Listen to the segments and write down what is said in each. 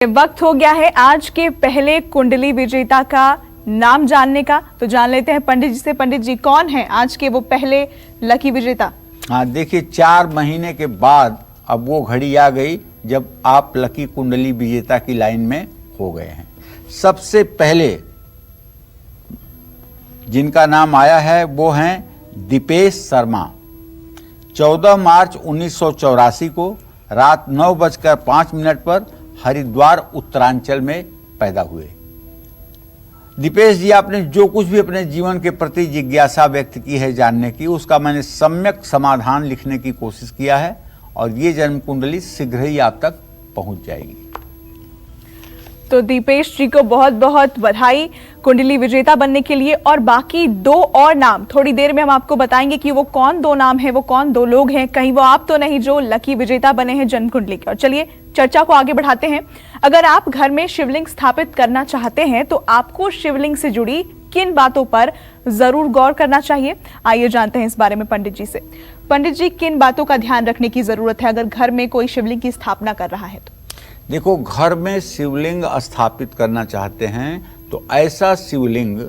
वक्त हो गया है आज के पहले कुंडली विजेता का नाम जानने का। तो जान लेते हैं पंडित जी से। पंडित जी, कौन है आज के वो पहले लकी विजेता? हाँ, देखिए 4 महीने के बाद अब वो घड़ी आ गई जब आप लकी कुंडली विजेता की लाइन में हो गए हैं। सबसे पहले जिनका नाम आया है वो हैं दीपेश शर्मा। 14 मार्च 1984 को रात 9:05 पर हरिद्वार उत्तरांचल में पैदा हुए। दीपेश जी, आपने जो कुछ भी अपने जीवन के प्रति जिज्ञासा व्यक्त की है जानने की, उसका मैंने सम्यक समाधान लिखने की कोशिश किया है और ये जन्म कुंडली शीघ्र ही आप तक पहुंच जाएगी। तो दीपेश जी को बहुत बहुत बधाई कुंडली विजेता बनने के लिए। और बाकी 2 और नाम थोड़ी देर में हम आपको बताएंगे कि वो कौन 2 नाम है, वो कौन 2 लोग हैं, कहीं वो आप तो नहीं जो लकी विजेता बने हैं जन्म कुंडली के। और चलिए चर्चा को आगे बढ़ाते हैं। अगर आप घर में शिवलिंग स्थापित करना चाहते हैं तो आपको शिवलिंग से जुड़ी किन बातों पर जरूर गौर करना चाहिए, आइए जानते हैं इस बारे में पंडित जी से। पंडित जी, किन बातों का ध्यान रखने की जरूरत है अगर घर में कोई शिवलिंग की स्थापना कर रहा है तो? देखो, घर में शिवलिंग स्थापित करना चाहते हैं तो ऐसा शिवलिंग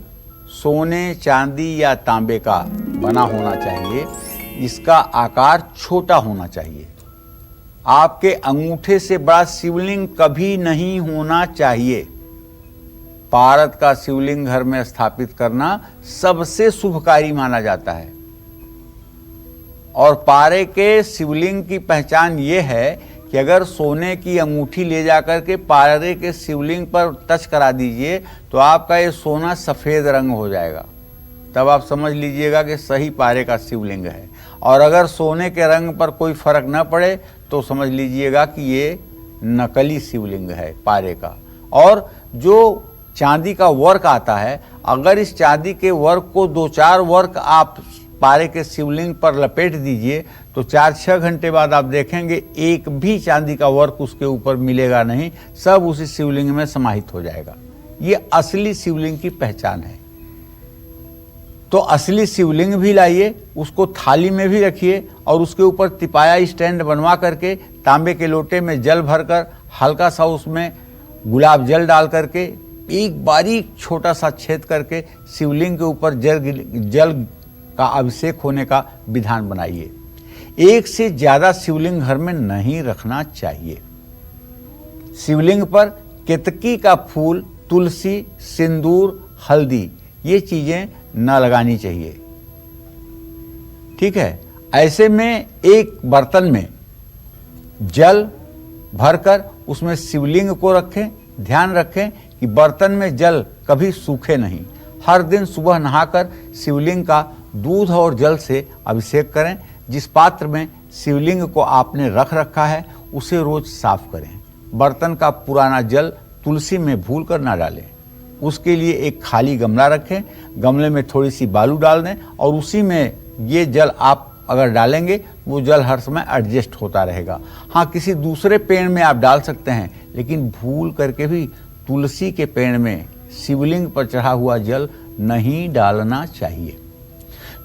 सोने, चांदी या तांबे का बना होना चाहिए। इसका आकार छोटा होना चाहिए। आपके अंगूठे से बड़ा शिवलिंग कभी नहीं होना चाहिए। पारद का शिवलिंग घर में स्थापित करना सबसे शुभकारी माना जाता है। और पारे के शिवलिंग की पहचान ये है कि अगर सोने की अंगूठी ले जाकर के पारे के शिवलिंग पर टच करा दीजिए तो आपका ये सोना सफ़ेद रंग हो जाएगा। तब आप समझ लीजिएगा कि सही पारे का शिवलिंग है। और अगर सोने के रंग पर कोई फर्क न पड़े तो समझ लीजिएगा कि ये नकली शिवलिंग है पारे का। और जो चांदी का वर्क आता है, अगर इस चांदी के वर्क को 2-4 वर्क आप पारे के शिवलिंग पर लपेट दीजिए तो 4-6 घंटे बाद आप देखेंगे एक भी चांदी का वर्क उसके ऊपर मिलेगा नहीं, सब उसी शिवलिंग में समाहित हो जाएगा। ये असली शिवलिंग की पहचान है। तो असली शिवलिंग भी लाइए, उसको थाली में भी रखिए और उसके ऊपर तिपाया स्टैंड बनवा करके तांबे के लोटे में जल भरकर हल्का सा उसमें गुलाब जल डाल करके एक बारीक छोटा सा छेद करके शिवलिंग के ऊपर जल का अभिषेक होने का विधान बनाइए। एक से ज्यादा शिवलिंग घर में नहीं रखना चाहिए। शिवलिंग पर केतकी का फूल, तुलसी, सिंदूर, हल्दी ये चीजें न लगानी चाहिए। ठीक है। ऐसे में एक बर्तन में जल भरकर उसमें शिवलिंग को रखें। ध्यान रखें कि बर्तन में जल कभी सूखे नहीं। हर दिन सुबह नहाकर शिवलिंग का दूध और जल से अभिषेक करें। जिस पात्र में शिवलिंग को आपने रख रखा है उसे रोज साफ करें। बर्तन का पुराना जल तुलसी में भूल कर ना डालें। उसके लिए एक खाली गमला रखें। गमले में थोड़ी सी बालू डाल दें और उसी में ये जल आप अगर डालेंगे वो जल हर समय एडजस्ट होता रहेगा। हाँ, किसी दूसरे पेड़ में आप डाल सकते हैं, लेकिन भूल करके भी तुलसी के पेड़ में शिवलिंग पर चढ़ा हुआ जल नहीं डालना चाहिए।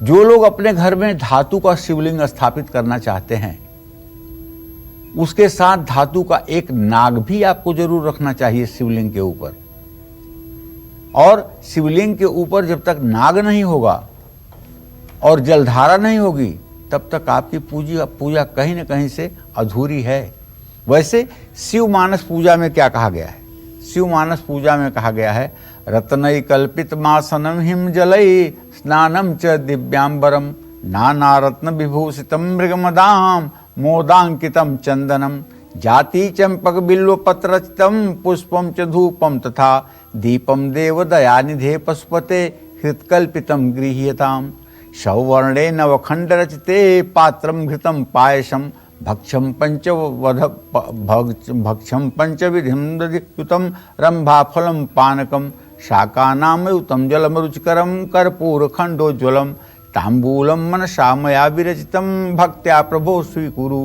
जो लोग अपने घर में धातु का शिवलिंग स्थापित करना चाहते हैं उसके साथ धातु का एक नाग भी आपको जरूर रखना चाहिए शिवलिंग के ऊपर। और शिवलिंग के ऊपर जब तक नाग नहीं होगा और जलधारा नहीं होगी तब तक आपकी पूजा कहीं न कहीं से अधूरी है। वैसे शिव मानस पूजा में क्या कहा गया है? शिव मानस पूजा में कहा गया है, रत्नई कल्पित मासनम हिम जलई स्नानम च दिव्यांबरम नाना रत्न विभूषितम मृगमदाम मोदांकितम चंदनम जाति चंपक बिल्व पत्रचितम पुष्पम च धूपम तथा दीपम देव दयानिधे पशुपते हृत्कल्पितम गृह्यताम सौवर्णे नवखंड रचिते पात्रम घृतम पायसम भक्षम पंचविधिम दधियुतम रंभाफलम पानकम शाकानामयुतम जलम रुचिकरम कर्पूर खंडोज्वलम तांबूलम मनसा मया विरचितम भक्त्या प्रभो स्वीकुरु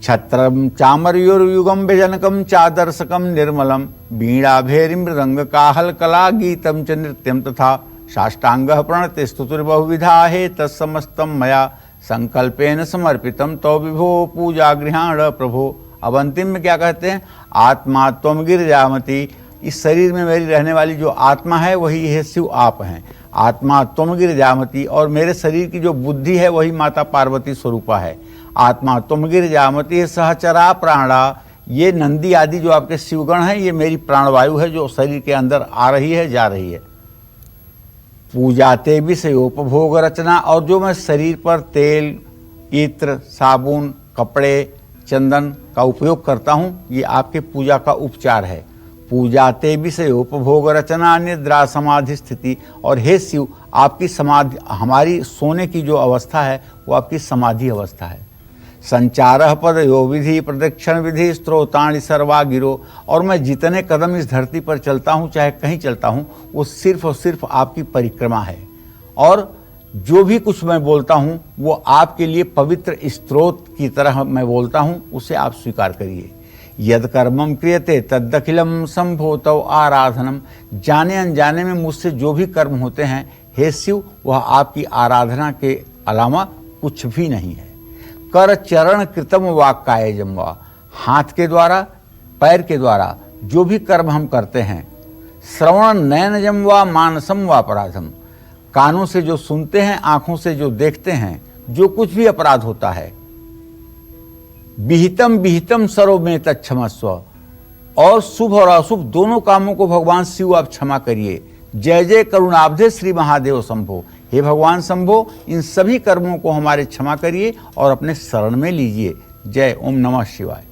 छत्रम चामरयोर्युगम व्यजनकम चादर्शकम निर्मलम वीणा भेरी मृदंग काहल कला गीतम च नृत्यम तथा साष्टांग प्रणति स्तुतिर्बहुविधा हे तत्समस्तम मया संकल्पेन समर्पितम तो विभो पूजा गृहाण प्रभो अब अंतिम में क्या कहते हैं, आत्मा त्वम गिरिजामति, इस शरीर में मेरी रहने वाली जो आत्मा है वही है शिव आप हैं। आत्मा त्वम गिरिजामति, और मेरे शरीर की जो बुद्धि है वही माता पार्वती स्वरूपा है। आत्मा त्वम गिरिजामति सहचरा प्राणा, ये नंदी आदि जो आपके शिवगण हैं ये मेरी प्राणवायु है जो शरीर के अंदर आ रही है जा रही है। पूजाते विषयोपभोग रचना, और जो मैं शरीर पर तेल, इत्र, साबुन, कपड़े, चंदन का उपयोग करता हूँ ये आपके पूजा का उपचार है। पूजाते विषयोपभोग रचना निद्रा समाधि स्थिति, और हे शिव आपकी समाधि, हमारी सोने की जो अवस्था है वो आपकी समाधि अवस्था है। संचारः पदयो विधि प्रदक्षिण विधि स्त्रोतानि सर्वा गिरो, और मैं जितने कदम इस धरती पर चलता हूँ चाहे कहीं चलता हूँ वो सिर्फ और सिर्फ आपकी परिक्रमा है। और जो भी कुछ मैं बोलता हूँ वो आपके लिए पवित्र स्त्रोत की तरह मैं बोलता हूँ, उसे आप स्वीकार करिए। यद कर्मम क्रियते तदखिलम संभोतौ आराधनम, जाने अनजाने में मुझसे जो भी कर्म होते हैं हे शिव वह आपकी आराधना के अलावा कुछ भी नहीं है। कर चरण कृतम वाक्कायजम वा, हाथ के द्वारा पैर के द्वारा जो भी कर्म हम करते हैं। श्रवण नयनजम वा मानसम वा अपराधम, कानों से जो सुनते हैं, आंखों से जो देखते हैं, जो कुछ भी अपराध होता है। विहितम विहितम सर्व में तत्क्षमस्व, और शुभ और अशुभ दोनों कामों को भगवान शिव आप क्षमा करिए। जय जय करुणाब्धे श्री महादेव शंभो, हे भगवान शंभो इन सभी कर्मों को हमारे क्षमा करिए और अपने शरण में लीजिए। जय ओम नमः शिवाय।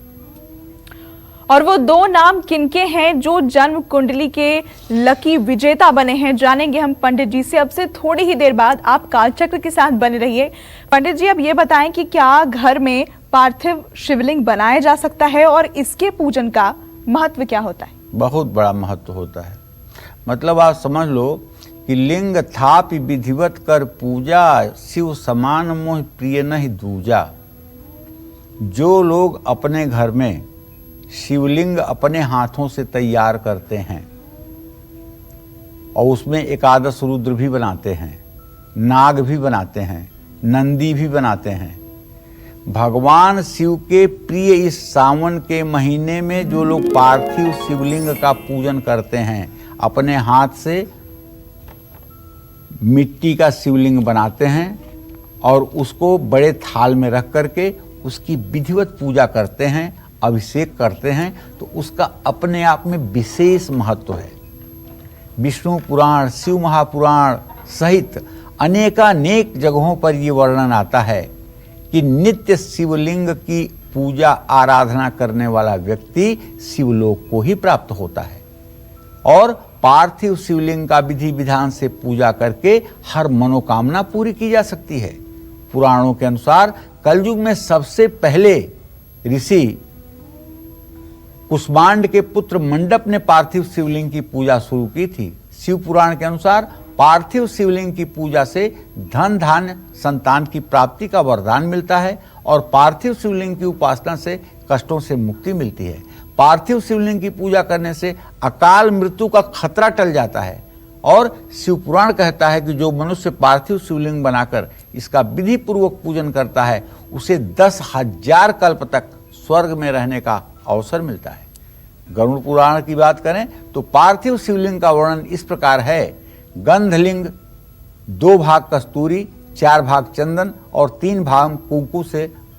और वो दो नाम किनके हैं जो जन्म कुंडली के लकी विजेता बने हैं, जानेंगे हम पंडित जी से अब से थोड़ी ही देर बाद। आप कालचक्र के साथ बने रहिए। पंडित जी अब ये बताएं कि क्या घर में पार्थिव शिवलिंग बनाया जा सकता है और इसके पूजन का महत्व क्या होता है? बहुत बड़ा महत्व होता है। मतलब आप समझ लो कि लिंग थापि विधिवत कर पूजा, शिव समान मोह प्रिय नहीं दूजा। जो लोग अपने घर में शिवलिंग अपने हाथों से तैयार करते हैं और उसमें एकादश रुद्र भी बनाते हैं, नाग भी बनाते हैं, नंदी भी बनाते हैं, भगवान शिव के प्रिय इस सावन के महीने में जो लोग पार्थिव शिवलिंग का पूजन करते हैं, अपने हाथ से मिट्टी का शिवलिंग बनाते हैं और उसको बड़े थाल में रख करके उसकी विधिवत पूजा करते हैं, अभिषेक करते हैं, तो उसका अपने आप में विशेष महत्व है। विष्णु पुराण, शिव महापुराण सहित अनेकानेक जगहों पर ये वर्णन आता है कि नित्य शिवलिंग की पूजा आराधना करने वाला व्यक्ति शिवलोक को ही प्राप्त होता है और पार्थिव शिवलिंग का विधि विधान से पूजा करके हर मनोकामना पूरी की जा सकती है। पुराणों के अनुसार कलयुग में सबसे पहले ऋषि कुष्मांड के पुत्र मंडप ने पार्थिव शिवलिंग की पूजा शुरू की थी। शिव पुराण के अनुसार पार्थिव शिवलिंग की पूजा से धन धान्य संतान की प्राप्ति का वरदान मिलता है और पार्थिव शिवलिंग की उपासना से कष्टों से मुक्ति मिलती है। पार्थिव शिवलिंग की पूजा करने से अकाल मृत्यु का खतरा टल जाता है और शिव पुराण कहता है कि जो मनुष्य पार्थिव शिवलिंग बनाकर इसका विधि पूर्वक पूजन करता है उसे 10,000 कल्प तक स्वर्ग में रहने का अवसर मिलता है। गरुड़ पुराण की बात करें तो पार्थिव शिवलिंग का वर्णन इस प्रकार है। गंधलिंग 2 भाग कस्तूरी, 4 भाग चंदन और 3 भाग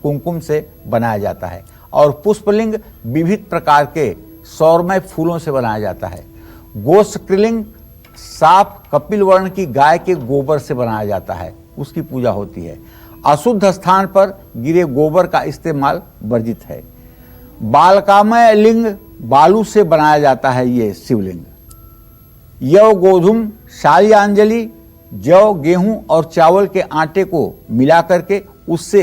कुंकुम से बनाया जाता है और पुष्पलिंग विविध प्रकार के सौरमय फूलों से बनाया जाता है। गोस्त्रिलिंग साफ कपिल वर्ण की गाय के गोबर से बनाया जाता है, उसकी पूजा होती है। अशुद्ध स्थान पर गिरे गोबर का इस्तेमाल वर्जित है। बालकामय लिंग बालू से बनाया जाता है ये शिवलिंग। यव गोधूम शालियांजलि जौ गेहूं और चावल के आटे को मिला करके उससे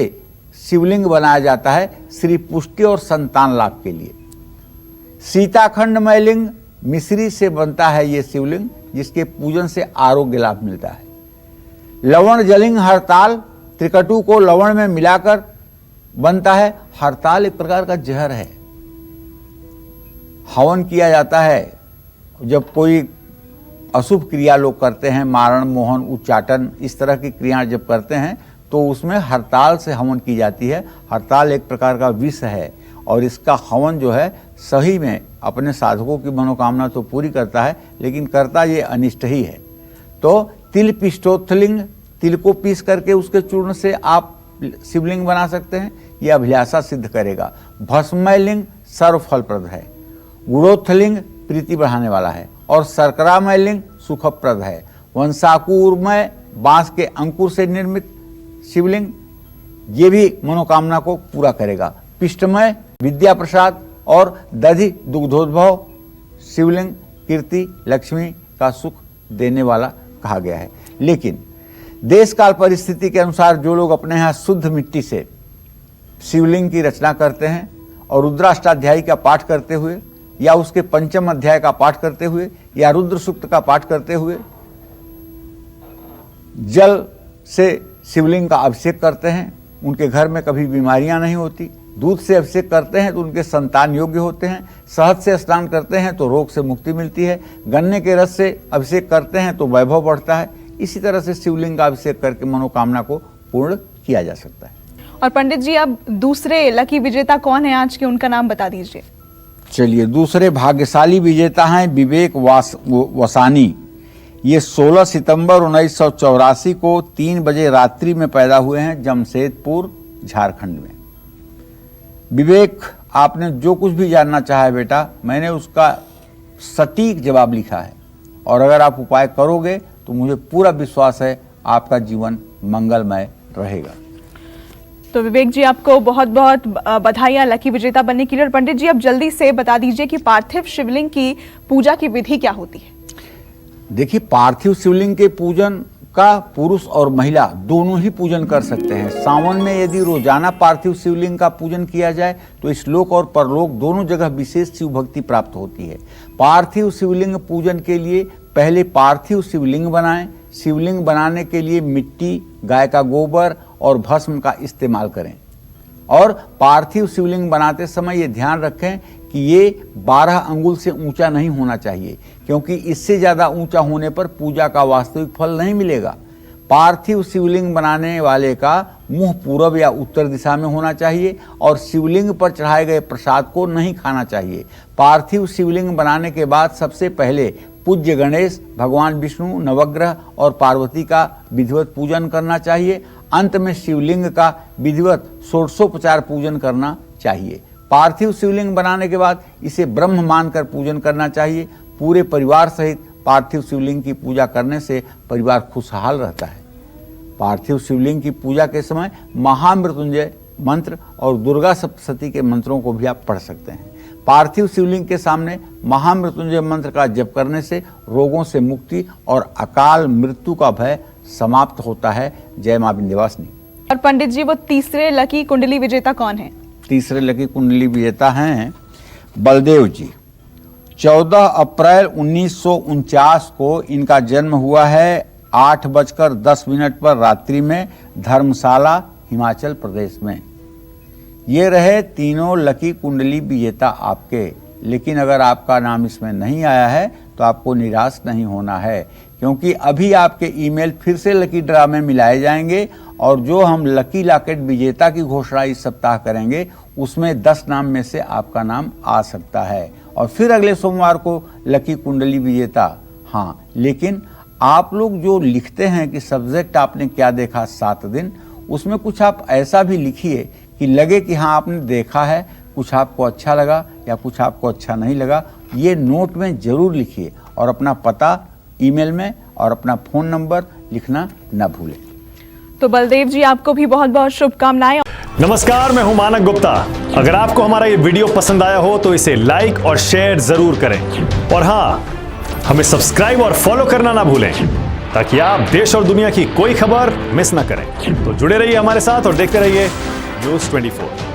शिवलिंग बनाया जाता है श्री पुष्टि और संतान लाभ के लिए। सीताखंडमय लिंग मिश्री से बनता है ये शिवलिंग जिसके पूजन से आरोग्य लाभ मिलता है। लवण जलिंग हरताल त्रिकटु को लवण में मिलाकर बनता है। हरताल एक प्रकार का जहर है। हवन किया जाता है जब कोई अशुभ क्रिया लोग करते हैं, मारण मोहन उच्चाटन इस तरह की क्रियाएं जब करते हैं तो उसमें हरताल से हवन की जाती है। हरताल एक प्रकार का विष है और इसका हवन जो है सही में अपने साधकों की मनोकामना तो पूरी करता है, लेकिन करता ये अनिष्ट ही है। तो तिल पिष्टोत्थलिंग, तिल को पीस करके उसके चूर्ण से आप शिवलिंग बना सकते हैं, यह अभिलाषा सिद्ध करेगा। भस्ममय लिंग सर्वफलप्रद है। गुड़ोत्थलिंग प्रीति बढ़ाने वाला है और शर्करामय लिंग सुखप्रद है। वंशाकुरमय बांस के अंकुर से निर्मित शिवलिंग ये भी मनोकामना को पूरा करेगा। पिष्टमय विद्या प्रसाद और दधि दुग्धोद्भव शिवलिंग कीर्ति लक्ष्मी का सुख देने वाला कहा गया है। लेकिन देश काल परिस्थिति के अनुसार जो लोग अपने यहाँ शुद्ध मिट्टी से शिवलिंग की रचना करते हैं और रुद्राष्टाध्यायी का पाठ करते हुए या उसके पंचम अध्याय का पाठ करते हुए या रुद्र सूक्त का पाठ करते हुए जल से शिवलिंग का अभिषेक करते हैं, उनके घर में कभी बीमारियां नहीं होती। दूध से अभिषेक करते हैं तो उनके संतान योग्य होते हैं। शहद से स्नान करते हैं तो रोग से मुक्ति मिलती है। गन्ने के रस से अभिषेक करते हैं तो वैभव बढ़ता है। इसी तरह से शिवलिंग का अभिषेक करके मनोकामना को पूर्ण किया जा सकता है। और पंडित जी, अब दूसरे लकी विजेता कौन है आज के, उनका नाम बता दीजिए। चलिए, दूसरे भाग्यशाली विजेता हैं विवेक वसानी। ये 16 सितंबर 1984 को 3 बजे रात्रि में पैदा हुए हैं जमशेदपुर झारखंड में। विवेक, आपने जो कुछ भी जानना चाहा है बेटा, मैंने उसका सटीक जवाब लिखा है और अगर आप उपाय करोगे तो मुझे पूरा विश्वास है आपका जीवन मंगलमय रहेगा। तो विवेक जी, आपको बहुत बहुत बधाइयां लकी विजेता बनने के लिए। और पंडित जी, अब जल्दी से बता दीजिए कि पार्थिव शिवलिंग की पूजा की विधि क्या होती है। देखिए, पार्थिव शिवलिंग के पूजन का पुरुष और महिला दोनों ही पूजन कर सकते हैं। सावन में यदि रोजाना पार्थिव शिवलिंग का पूजन किया जाए तो इस लोक और परलोक दोनों जगह विशेष शिव भक्ति प्राप्त होती है। पार्थिव शिवलिंग पूजन के लिए पहले पार्थिव शिवलिंग बनाएं। शिवलिंग बनाने के लिए मिट्टी, गाय का गोबर और भस्म का इस्तेमाल करें और पार्थिव शिवलिंग बनाते समय ये ध्यान रखें कि ये 12 अंगुल से ऊंचा नहीं होना चाहिए, क्योंकि इससे ज़्यादा ऊंचा होने पर पूजा का वास्तविक फल नहीं मिलेगा। पार्थिव शिवलिंग बनाने वाले का मुंह पूरब या उत्तर दिशा में होना चाहिए और शिवलिंग पर चढ़ाए गए प्रसाद को नहीं खाना चाहिए। पार्थिव शिवलिंग बनाने के बाद सबसे पहले पूज्य गणेश, भगवान विष्णु, नवग्रह और पार्वती का विधिवत पूजन करना चाहिए। अंत में शिवलिंग का विधिवत षोडशोपचार पूजन करना चाहिए। पार्थिव शिवलिंग बनाने के बाद इसे ब्रह्म मानकर पूजन करना चाहिए। पूरे परिवार सहित पार्थिव शिवलिंग की पूजा करने से परिवार खुशहाल रहता है। पार्थिव शिवलिंग की पूजा के समय महामृत्युंजय मंत्र और दुर्गा सप्तशती के मंत्रों को भी आप पढ़ सकते हैं। पार्थिव शिवलिंग के सामने महामृत्युंजय मंत्र का जप करने से रोगों से मुक्ति और अकाल मृत्यु का भय समाप्त होता है। जय मां विंध्यवासिनी। और पंडित जी, वो तीसरे लकी कुंडली विजेता कौन है? तीसरे लकी कुंडली विजेता हैं बलदेव जी। 14 अप्रैल 1949 को इनका जन्म हुआ है 8:10 पर रात्रि में धर्मशाला, हिमाचल प्रदेश में। ये रहे तीनों लकी कुंडली विजेता आपके। लेकिन अगर आपका नाम इसमें नहीं आया है तो आपको निराश नहीं होना है, क्योंकि अभी आपके ईमेल फिर से लकी ड्रा में मिलाए जाएंगे और जो हम लकी लॉकेट विजेता की घोषणा इस सप्ताह करेंगे उसमें 10 नाम में से आपका नाम आ सकता है और फिर अगले सोमवार को लकी कुंडली विजेता। हाँ, लेकिन आप लोग जो लिखते हैं कि सब्जेक्ट आपने क्या देखा 7 दिन, उसमें कुछ आप ऐसा भी लिखिए कि लगे कि हाँ आपने देखा है, कुछ आपको अच्छा लगा या कुछ आपको अच्छा नहीं लगा। ये नोट में जरूर लिखिए और अपना पता ईमेल में और अपना फोन नंबर लिखना न भूलें। तो बलदेव जी, आपको भी बहुत बहुत शुभकामनाएं। नमस्कार, मैं हूं मानक गुप्ता। अगर आपको हमारा ये वीडियो पसंद आया हो तो इसे लाइक और शेयर जरूर करें और हाँ, हमें सब्सक्राइब और फॉलो करना ना भूलें ताकि आप देश और दुनिया की कोई खबर मिस ना करें। तो जुड़े रहिए हमारे साथ और देखते रहिए न्यूज़ 24।